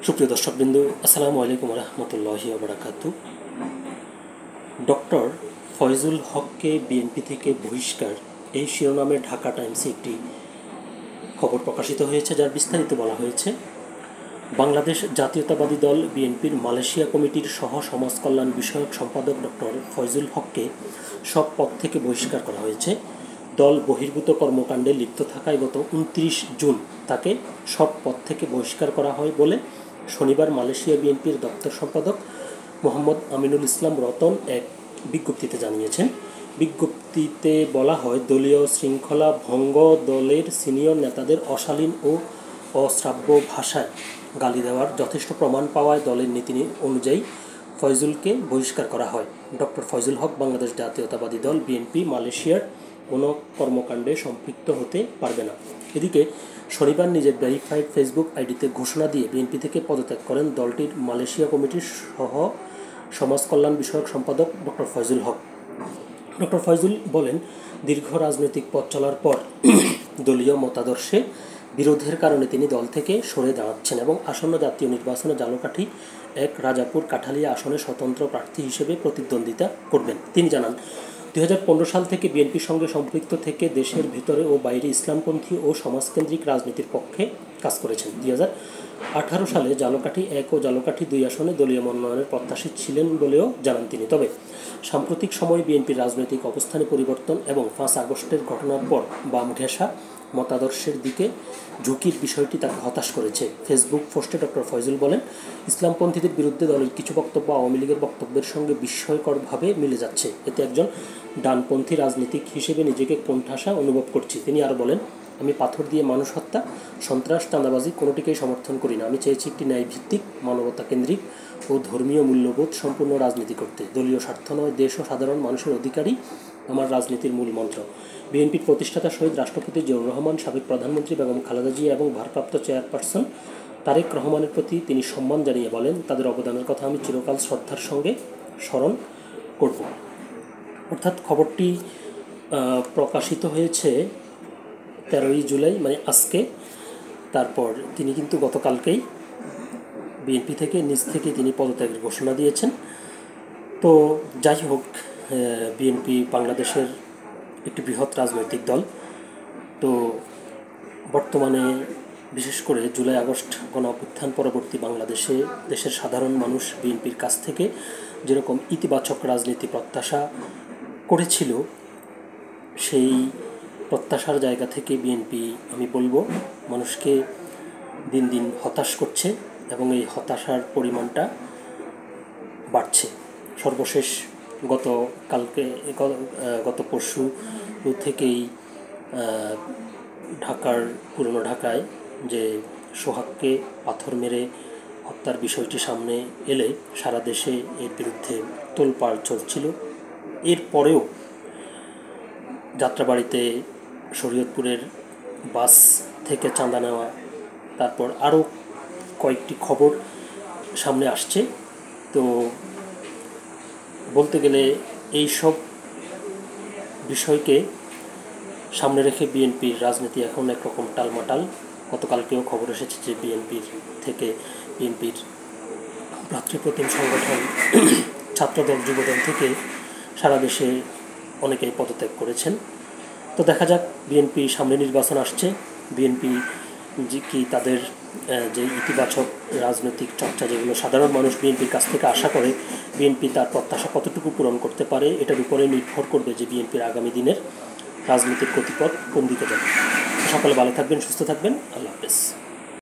সুপ্রিয় দর্শকবৃন্দু, আসসালামু আলাইকুম রহমতুল্লাহি ওয়া বারাকাতুহু। ডক্টর ফয়জুল হককে বিএনপি থেকে বহিষ্কার, এই শিরোনামে ঢাকা টাইমসে একটি খবর প্রকাশিত হয়েছে, যার বিস্তারিত বলা হয়েছে। বাংলাদেশ জাতীয়তাবাদী দল বিএনপির মালয়েশিয়া কমিটির সহ সমাজ কল্যাণ বিষয়ক সম্পাদক ডক্টর ফয়জুল হককে সব পদ থেকে বহিষ্কার করা হয়েছে। দল বহির্ভূত কর্মকাণ্ডে লিপ্ত থাকায় গত 29 জুন তাকে সব পদ থেকে বহিষ্কার করা হয় বলে শনিবার মালয়েশিয়া বিএনপির দপ্তর সম্পাদক মোহাম্মদ আমিনুল ইসলাম রতন এক বিজ্ঞপ্তিতে জানিয়েছেন। বিজ্ঞপ্তিতে বলা হয়, দলীয় শৃঙ্খলা ভঙ্গ, দলের সিনিয়র নেতাদের অশালীন ও অশ্রাব্য ভাষায় গালি দেওয়ার যথেষ্ট প্রমাণ পাওয়ায় দলের নীতি অনুযায়ী ফয়জুলকে বহিষ্কার করা হয়। ডক্টর ফয়জুল হক বাংলাদেশ জাতীয়তাবাদী দল বিএনপি মালয়েশিয়ার কোনো কর্মকাণ্ডে সম্পৃক্ত হতে পারবে না। এদিকে শনিবার নিজের ভেরিফাইড ফেসবুক আইডিতে ঘোষণা দিয়ে বিএনপি থেকে পদত্যাগ করেন দলটির মালয়েশিয়া কমিটির সহ সমাজ কল্যাণ বিষয়ক সম্পাদক ডক্টর ফয়জুল হক। ডক্টর ফয়জুল বলেন, দীর্ঘ রাজনৈতিক পথ চলার পর দলীয় মতাদর্শে বিরোধের কারণে তিনি দল থেকে সরে দাঁড়াচ্ছেন এবং আসন্ন জাতীয় নির্বাচনে ঝালকাঠি এক রাজাপুর কাঠালিয়া আসনে স্বতন্ত্র প্রার্থী হিসেবে প্রতিদ্বন্দ্বিতা করবেন। তিনি জানান, 2015 সাল থেকে বিএনপির সঙ্গে সম্পৃক্ত থেকে দেশের ভেতরে ও বাইরে ইসলামপন্থী ও সমাজকেন্দ্রিক রাজনীতির পক্ষে কাজ করেছেন। 2018 সালে ঝালকাঠি 1 ও ঝালকাঠি 2 আসনে দলীয় মনোনয়নের প্রত্যাশী ছিলেন বলেও জানান তিনি। তবে সাম্প্রতিক সময়ে বিএনপির রাজনৈতিক অবস্থানে পরিবর্তন এবং 5 আগস্টের ঘটনার পর বাম ঘেঁষা মতাদর্শের দিকে ঝুঁকির বিষয়টি তাকে হতাশ করেছে। ফেসবুক পোস্টে ডক্টর ফয়জুল বলেন, ইসলামপন্থীদের বিরুদ্ধে দলের কিছু বক্তব্য আওয়ামী লীগের বক্তব্যের সঙ্গে বিস্ময়করভাবে মিলে যাচ্ছে। এতে একজন ডানপন্থী রাজনীতিক হিসেবে নিজেকে কোণঠাসা অনুভব করছি। তিনি আরও বলেন, আমি পাথর দিয়ে মানুষ হত্যা, সন্ত্রাস, চাঁদাবাজি কোনোটিকেই সমর্থন করি না। আমি চেয়েছি একটি ন্যায়ভিত্তিক, মানবতা কেন্দ্রিক ও ধর্মীয় মূল্যবোধ সম্পূর্ণ রাজনীতি করতে। দলীয় স্বার্থ নয়, দেশ ও সাধারণ মানুষের অধিকারই আমার রাজনীতির মূল মন্ত্র। বিএনপির প্রতিষ্ঠাতা শহীদ রাষ্ট্রপতি জিয়াউর রহমান, সাবেক প্রধানমন্ত্রী বেগম খালেদা জিয়া এবং ভারপ্রাপ্ত চেয়ারপারসন তারেক রহমানের প্রতি তিনি সম্মান জানিয়ে বলেন, তাদের অবদানের কথা আমি চিরকাল শ্রদ্ধার সঙ্গে স্মরণ করব। অর্থাৎ খবরটি প্রকাশিত হয়েছে 13ই জুলাই, মানে আজকে। তারপর তিনি কিন্তু গতকালকেই বিএনপি থেকে নিজ থেকে তিনি পদত্যাগের ঘোষণা দিয়েছেন। তো যাই হোক, বিএনপি বাংলাদেশের একটি বৃহৎ রাজনৈতিক দল। তো বর্তমানে বিশেষ করে জুলাই আগস্ট গণ অভ্যুত্থান পরবর্তী বাংলাদেশে দেশের সাধারণ মানুষ বিএনপির কাছ থেকে যেরকম ইতিবাচক রাজনীতি প্রত্যাশা করেছিল, সেই প্রত্যাশার জায়গা থেকে বিএনপি, আমি বলবো, মানুষকে দিন দিন হতাশ করছে এবং এই হতাশার পরিমাণটা বাড়ছে। সর্বশেষ গত পরশু থেকেই পুরনো ঢাকায় যে সোহাগকে পাথর মেরে হত্যার বিষয়টি সামনে এলে সারা দেশে এর বিরুদ্ধে তোলপাড় চলছিল। এরপরেও যাত্রাবাড়িতে শরীয়তপুরের বাস থেকে চাঁদা নেওয়া, তারপর আরও কয়েকটি খবর সামনে আসছে। তো বলতে গেলে এই সব বিষয়কে সামনে রেখে বিএনপির রাজনীতি এখন একরকম টালমাটাল। গতকালকেও খবর এসেছে যে বিএনপির ভ্রাতৃপ্রতিম সংগঠন ছাত্রদল, যুবদল থেকে সারা দেশে অনেকেই পদত্যাগ করেছেন। তো দেখা যাক, বিএনপি সামনে নির্বাচন আসছে, বিএনপি কি তাদের যে ইতিবাচক রাজনৈতিক চর্চা যেগুলো সাধারণ মানুষ বিএনপির কাছ থেকে আশা করে, বিএনপি তার প্রত্যাশা কতটুকু পূরণ করতে পারে, এটার উপরে নির্ভর করবে যে বিএনপির আগামী দিনের রাজনৈতিক গতিপথ কোন দিকে যাবে। সকলে ভালো থাকবেন, সুস্থ থাকবেন। আল্লাহ হাফেজ।